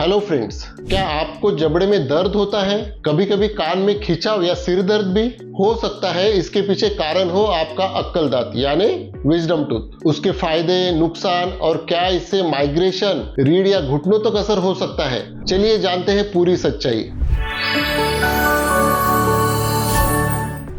Hello friends, क्या आपको जबड़े में दर्द होता है? कभी कभी कान में खिंचाव या सिर दर्द भी हो सकता है। इसके पीछे कारण हो आपका अक्कल दांत यानी विजडम टूथ। उसके फायदे, नुकसान और क्या इससे माइग्रेशन, रीढ़ या घुटनों तक असर हो सकता है। चलिए जानते हैं पूरी सच्चाई।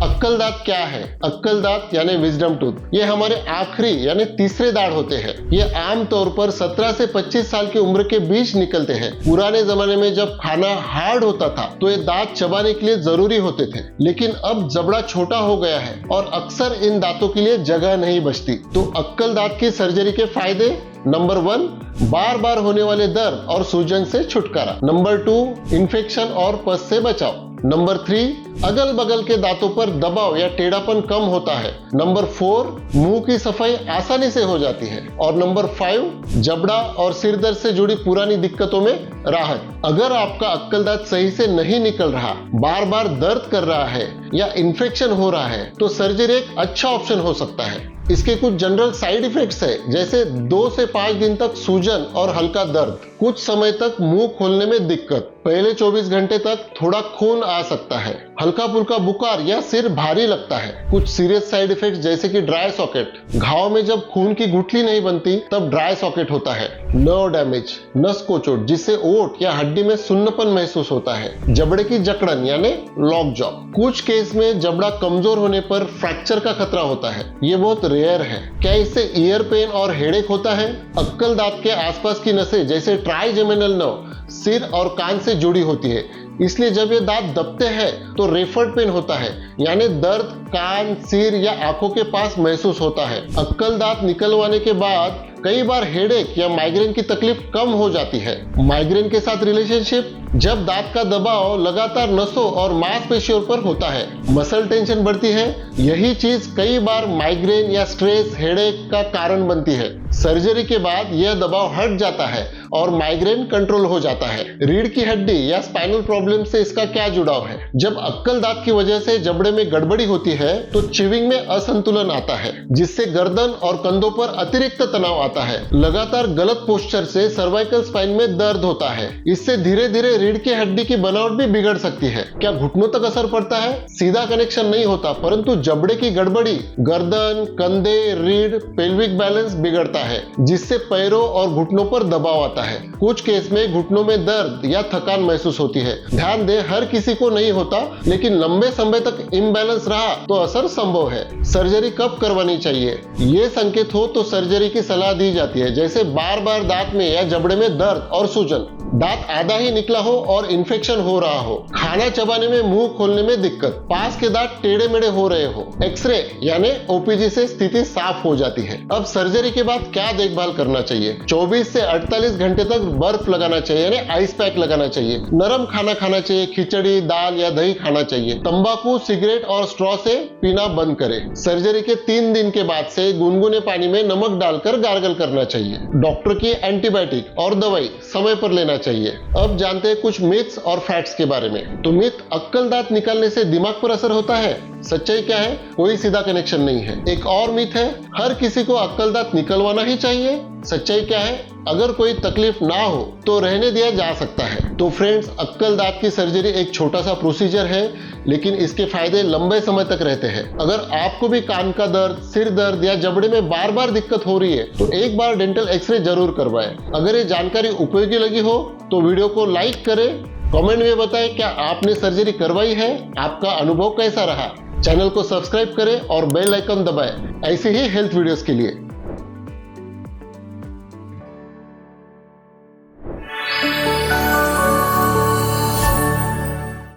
अक्कल दांत क्या है? अक्कल दांत यानी विजडम टूथ, ये हमारे आखिरी यानी तीसरे दांत होते हैं। ये आमतौर पर 17 से 25 साल की उम्र के बीच निकलते हैं। पुराने जमाने में जब खाना हार्ड होता था तो ये दांत चबाने के लिए जरूरी होते थे, लेकिन अब जबड़ा छोटा हो गया है और अक्सर इन दांतों के लिए जगह नहीं बचती। तो अक्कल दांत की सर्जरी के फायदे: नंबर 1, बार बार होने वाले दर्द और सूजन से छुटकारा। नंबर 2, इन्फेक्शन और पस से बचाव। नंबर 3, अगल बगल के दांतों पर दबाव या टेढ़ापन कम होता है। नंबर 4, मुंह की सफाई आसानी से हो जाती है। और नंबर 5, जबड़ा और सिर दर्द से जुड़ी पुरानी दिक्कतों में राहत। अगर आपका अक्कल दांत सही से नहीं निकल रहा, बार बार दर्द कर रहा है या इन्फेक्शन हो रहा है, तो सर्जरी एक अच्छा ऑप्शन हो सकता है। इसके कुछ जनरल साइड इफेक्ट्स है, जैसे 2 से 5 दिन तक सूजन और हल्का दर्द, कुछ समय तक मुंह खोलने में दिक्कत, पहले 24 घंटे तक थोड़ा खून आ सकता है, हल्का फुल्का बुखार या सिर भारी लगता है। कुछ सीरियस साइड इफेक्ट्स जैसे कि ड्राई सॉकेट, घाव में जब खून की गुठली नहीं बनती तब ड्राई सॉकेट होता है। नर्व डैमेज, नस को चोट जिससे ओट या हड्डी में सुन्नपन महसूस होता है। जबड़े की जकड़न यानी लॉक जॉ, कुछ केस में जबड़ा कमजोर होने पर फ्रैक्चर का खतरा होता है। ये बहुत रेयर है। क्या इससे ईयर पेन और हेडेक होता है? अक्कल दांत के आसपास की नसें जैसे ट्राइजेमिनल नर्व सिर और कान से जुड़ी होती है, इसलिए जब ये दांत दबते हैं तो रेफर्ड पेन होता है, यानी दर्द कान, सिर या आंखों के पास महसूस होता है। अक्कल दांत निकलवाने के बाद कई बार हेडेक या माइग्रेन की तकलीफ कम हो जाती है। माइग्रेन के साथ रिलेशनशिप: जब दांत का दबाव लगातार नसों और मांसपेशियों पर होता है, मसल टेंशन बढ़ती है। यही चीज कई बार माइग्रेन या स्ट्रेस, हेडेक का कारण बनती है। सर्जरी के बाद यह दबाव हट जाता है और माइग्रेन कंट्रोल हो जाता है। रीढ़ की हड्डी या स्पाइनल प्रॉब्लम से इसका क्या जुड़ाव है? जब अक्कल दांत की वजह से जबड़े में गड़बड़ी होती है तो च्यूइंग में असंतुलन आता है, जिससे गर्दन और कंधों पर अतिरिक्त तनाव आता है। लगातार गलत पोस्चर से सर्वाइकल स्पाइन में दर्द होता है। इससे धीरे धीरे रीढ़ की हड्डी की बनावट भी बिगड़ सकती है। क्या घुटनों तक असर पड़ता है? सीधा कनेक्शन नहीं होता, परंतु जबड़े की गड़बड़ी गर्दन, कंधे, रीढ़, पेल्विक बैलेंस बिगड़ता है, जिससे पैरों और घुटनों पर दबाव आता है। कुछ केस में घुटनों में दर्द या थकान महसूस होती है। ध्यान दें, हर किसी को नहीं होता, लेकिन लंबे समय तक इम्बैलेंस रहा तो असर संभव है। सर्जरी कब करवानी चाहिए? ये संकेत हो तो सर्जरी की सलाह दी जाती है, जैसे बार बार दांत में या जबड़े में दर्द और सूजन, दांत आधा ही निकला हो और इन्फेक्शन हो रहा हो, खाना चबाने में, मुंह खोलने में दिक्कत, पास के दांत टेढ़े मेढ़े हो रहे हो। एक्सरे यानी ओपीजी से स्थिति साफ हो जाती है। अब सर्जरी के बाद क्या देखभाल करना चाहिए? 24 से 48 घंटे तक बर्फ लगाना चाहिए यानी आइस पैक लगाना चाहिए। नरम खाना खाना चाहिए, खिचड़ी, दाल या दही खाना चाहिए। तंबाकू, सिगरेट और स्ट्रॉ से पीना बंद करें। सर्जरी के 3 दिन के बाद से गुनगुने पानी में नमक डालकर गार्गल करना चाहिए। डॉक्टर की एंटीबायोटिक और दवाई समय पर लेना चाहिए। अब जानते हैं कुछ मिथ्स और फैक्ट्स के बारे में। तो मिथ: अक्कल दांत निकालने से दिमाग पर असर होता है। सच्चाई क्या है? कोई सीधा कनेक्शन नहीं है। एक और मिथ है: हर किसी को अक्कल दांत निकलवाना ही चाहिए। सच्चाई क्या है? अगर कोई तकलीफ ना हो तो रहने दिया जा सकता है। तो फ्रेंड्स, अक्कल दांत की सर्जरी एक छोटा सा प्रोसीजर है, लेकिन इसके फायदे लंबे समय तक रहते हैं। अगर आपको भी कान का दर्द, सिर दर्द या जबड़े में बार बार दिक्कत हो रही है तो एक बार डेंटल एक्सरे जरूर करवाएं। अगर ये जानकारी उपयोगी लगी हो तो वीडियो को लाइक करें, कमेंट में बताएं क्या आपने सर्जरी करवाई है, आपका अनुभव कैसा रहा। चैनल को सब्सक्राइब करें और बेल आइकन दबाएं ऐसे ही हेल्थ वीडियोस के लिए।